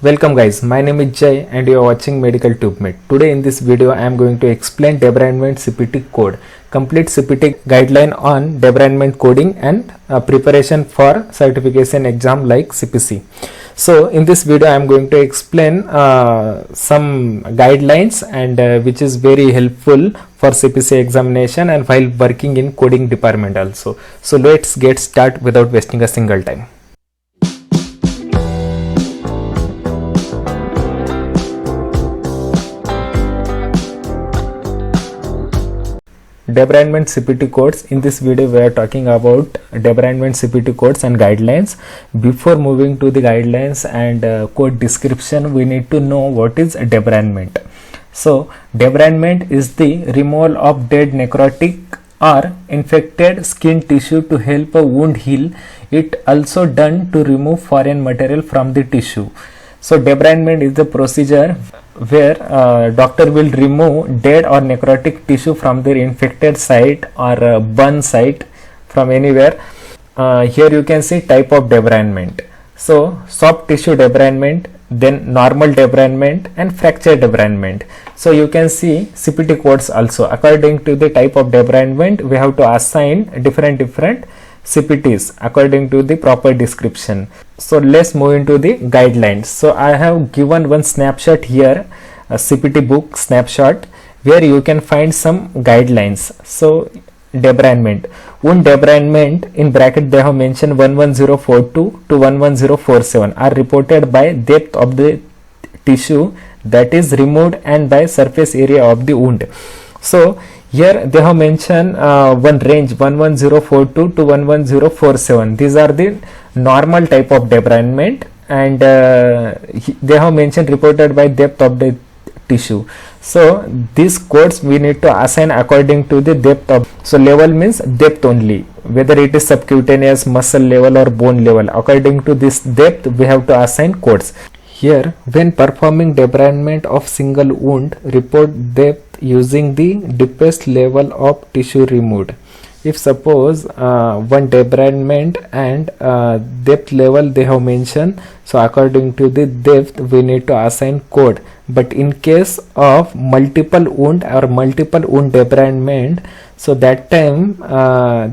Welcome guys, my name is Jay and you are watching Medical TubeMate. Today in this video I am going to explain debridement CPT code, complete CPT guideline on debridement coding and preparation for certification exam like CPC. So in this video I am going to explain some guidelines and which is very helpful for CPC examination and while working in coding department also. So let's get started without wasting a single time. Debridement CPT codes. In this video we are talking about debridement CPT codes and guidelines. Before moving to the guidelines and code description, we need to know what is debridement. So debridement is the removal of dead, necrotic or infected skin tissue to help a wound heal. It also done to remove foreign material from the tissue. So debridement is the procedure where doctor will remove dead or necrotic tissue from their infected site or burn site from anywhere. Here you can see type of debridement. So soft tissue debridement, then normal debridement and fracture debridement. So you can see CPT codes also. According to the type of debridement, we have to assign different CPTs according to the proper description. So let's move into the guidelines. So I have given one snapshot here, a CPT book snapshot, where you can find some guidelines. So debridement, wound debridement in bracket they have mentioned 11042 to 11047 are reported by depth of the tissue that is removed and by surface area of the wound. So here they have mentioned one range 11042 to 11047. These are the normal type of debridement and they have mentioned reported by depth of the tissue. So these codes we need to assign according to the depth of, so level means depth only, whether it is subcutaneous, muscle level or bone level. According to this depth we have to assign codes. Here when performing debridement of single wound, report depth using the deepest level of tissue removed. If suppose one debridement and depth level they have mentioned, so according to the depth we need to assign code. But in case of multiple wound or multiple wound debridement, so that time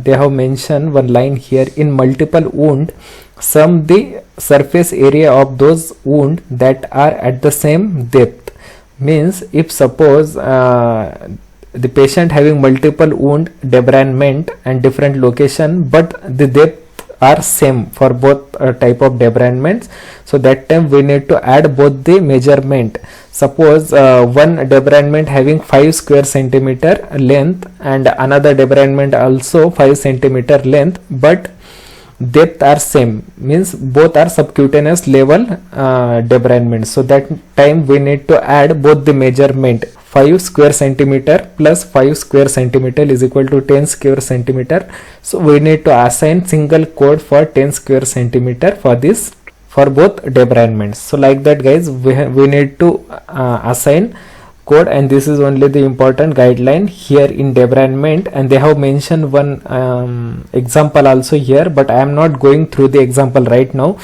they have mentioned one line here, in multiple wound sum the surface area of those wound that are at the same depth. Means if suppose the patient having multiple wound debridement and different location, but the depth are same for both type of debridements, so that time we need to add both the measurement. Suppose one debridement having 5 square centimeter length and another debridement also 5 centimeter length, but depth are same, means both are subcutaneous level debridement. So that time we need to add both the measurement. 5 square centimeter plus 5 square centimeter is equal to 10 square centimeter. So we need to assign single code for 10 square centimeter for this, for both debridements. So like that guys, we need to assign code, and this is only the important guideline here in debridement. And they have mentioned one example also here, but I am not going through the example right now,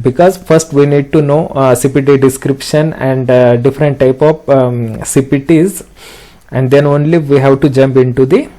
because first we need to know CPT description and different type of CPTs, and then only we have to jump into the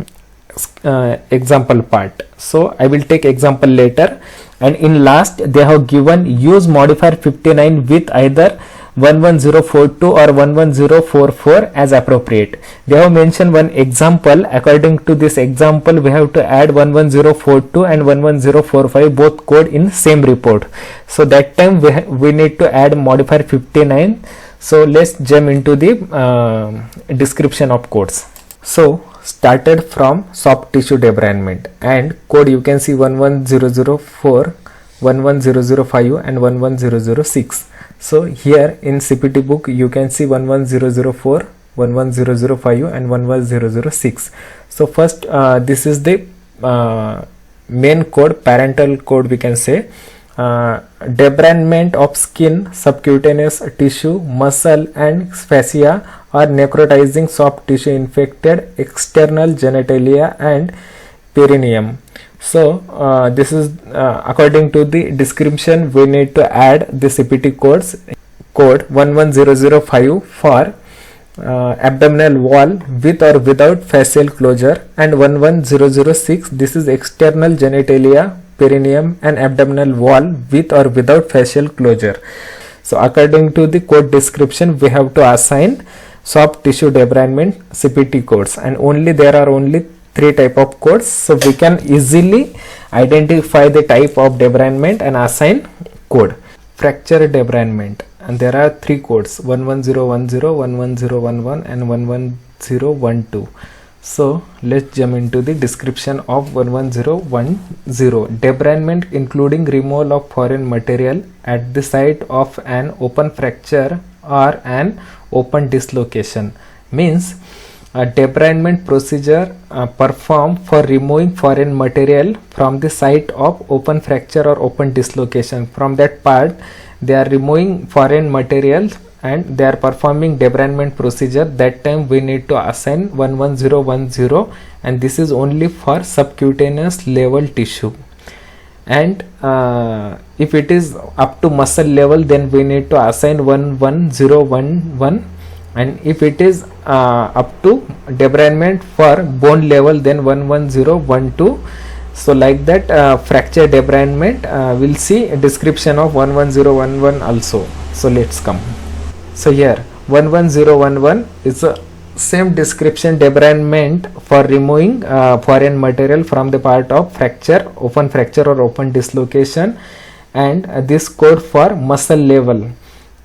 example part. So I will take example later. And in last they have given use modifier 59 with either 11042 or 11044 as appropriate. They have mentioned one example. According to this example we have to add 11042 and 11045 both code in same report. So that time we need to add modifier 59. So let's jump into the description of codes. So started from soft tissue debridement and code you can see 11004, 11005 and 11006. So here in CPT book you can see 11004, 11005 and 11006. So first this is the main code, parental code we can say. Debridement of skin, subcutaneous tissue, muscle and fascia or necrotizing soft tissue infected external genitalia and perineum. So this is according to the description we need to add the CPT codes. code 11005 for abdominal wall with or without facial closure, and 11006 this is external genitalia, perineum and abdominal wall with or without facial closure. So according to the code description, we have to assign soft tissue debridement CPT codes, and there are only 3 type of codes, so we can easily identify the type of debridement and assign code. Fracture debridement, and there are 3 codes: 11010, 11011 and 11012. So let's jump into the description of 11010. Debridement including removal of foreign material at the site of an open fracture or an open dislocation, means a debridement procedure performed for removing foreign material from the site of open fracture or open dislocation. From that part they are removing foreign material and they are performing debridement procedure. That time we need to assign 11010, and this is only for subcutaneous level tissue. And if it is up to muscle level, then we need to assign 11011, and if it is up to debridement for bone level, then 11012. So like that, fracture debridement, we'll see a description of 11011 also. So let's come. So here 11011 is a same description: debridement for removing foreign material from the part of fracture, open fracture or open dislocation, and this code for muscle level,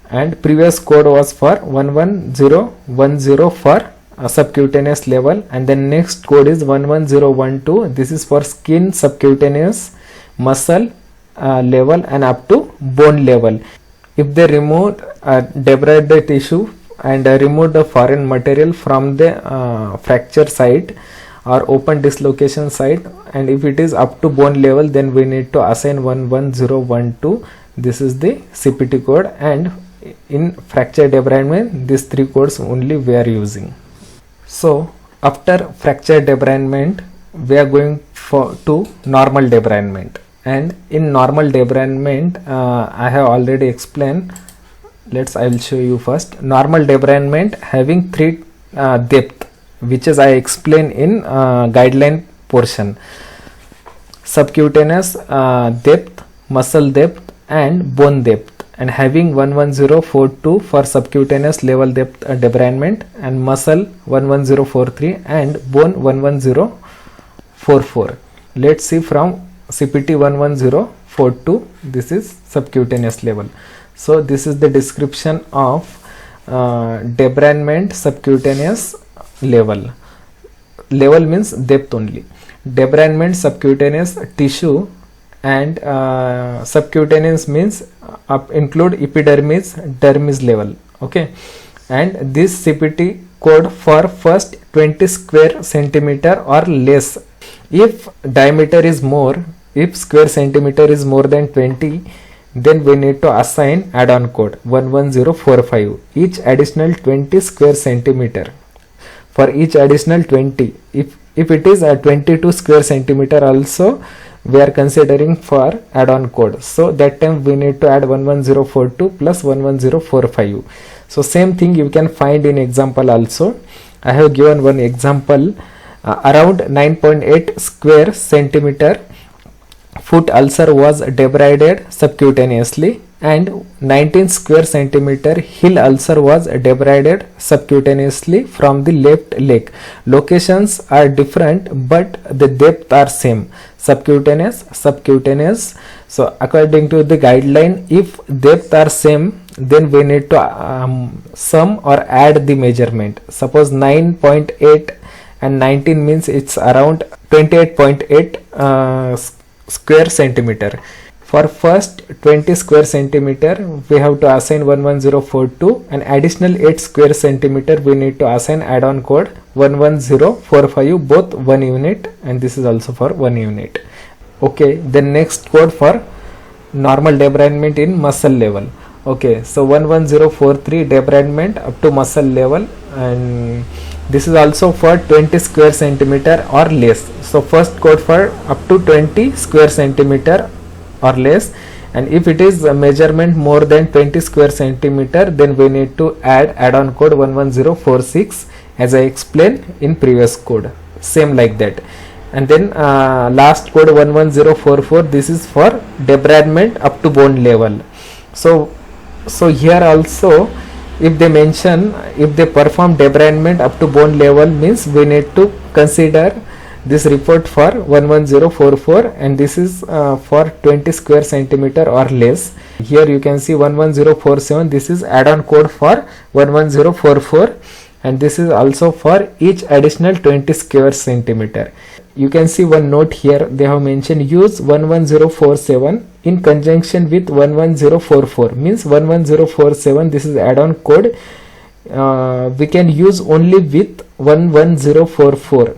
and previous code was for 11010 for subcutaneous level, and then next code is 11012. This is for skin, subcutaneous, muscle level and up to bone level. If they remove debride the tissue and remove the foreign material from the fracture site or open dislocation site, and if it is up to bone level, then we need to assign 11012. This is the CPT code, and in fracture debridement these 3 codes only we are using. So after fracture debridement we are going to normal debridement, and in normal debridement I have already explained. I will show you first. Normal debridement having 3 depth, which is I explain in guideline portion: subcutaneous depth, muscle depth and bone depth, and having 11042 for subcutaneous level depth debridement, and muscle 11043 and bone 11044. Let's see from CPT 11042, this is subcutaneous level. So this is the description of debridement subcutaneous level. Level means depth only. Debridement subcutaneous tissue, and subcutaneous means include epidermis, dermis level. Okay, and this CPT code for first 20 square centimeter or less. If diameter is more, if square centimeter is more than 20, then we need to assign add-on code 11045. Each additional 20 square centimeter, for each additional 20, if it is a 22 square centimeter also, we are considering for add-on code. So that time we need to add 11042 plus 11045. So same thing you can find in example also. I have given one example. Around 9.8 square centimeter foot ulcer was debrided subcutaneously, and 19 square centimeter heel ulcer was debrided subcutaneously from the left leg. Locations are different but the depth are same: subcutaneous, subcutaneous. So according to the guideline, if depth are same, then we need to sum or add the measurement. Suppose 9.8 and 19 means it's around 28.8 square centimeter. For first 20 square centimeter we have to assign 11042, and additional 8 square centimeter we need to assign add-on code 11045, both 1 unit, and this is also for 1 unit. Okay, the next code for normal debridement in muscle level. Okay, so 11043 debridement up to muscle level, and this is also for 20 square centimeter or less. So first code for up to 20 square centimeter or less, and if it is a measurement more than 20 square centimeter, then we need to add add-on code 11046 as I explained in previous code, same like that. And then last code 11044, this is for debridement up to bone level. So here also, if they mention, if they perform debridement up to bone level, means we need to consider this report for 11044, and this is for 20 square centimeter or less. Here you can see 11047, this is add-on code for 11044, and this is also for each additional 20 square centimeter. You can see one note here, they have mentioned use 11047 in conjunction with 11044, means 11047, this is add-on code, we can use only with 11044,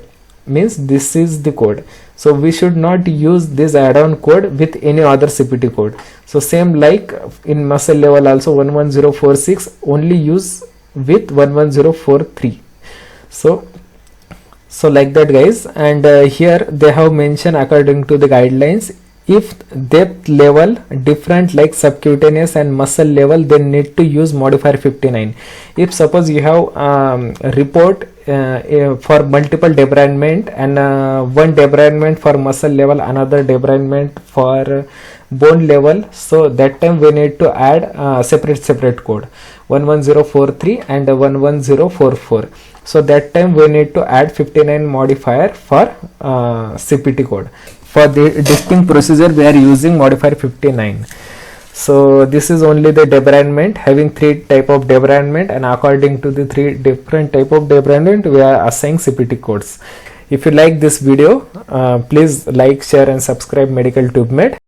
means this is the code. So we should not use this add-on code with any other CPT code. So same like in muscle level also, 11046 only use with 11043. So like that, guys. And here they have mentioned according to the guidelines, if depth level different like subcutaneous and muscle level, they need to use modifier 59. If suppose you have report for multiple debridement, and one debridement for muscle level, another debridement for bone level, so that time we need to add separate code 11043 and 11044. So that time we need to add 59 modifier for CPT code. For the distinct procedure we are using modifier 59. So this is only the debridement, having 3 type of debridement, and according to the 3 different type of debridement we are assigning CPT codes. If you like this video, please like, share and subscribe Medical TubeMed.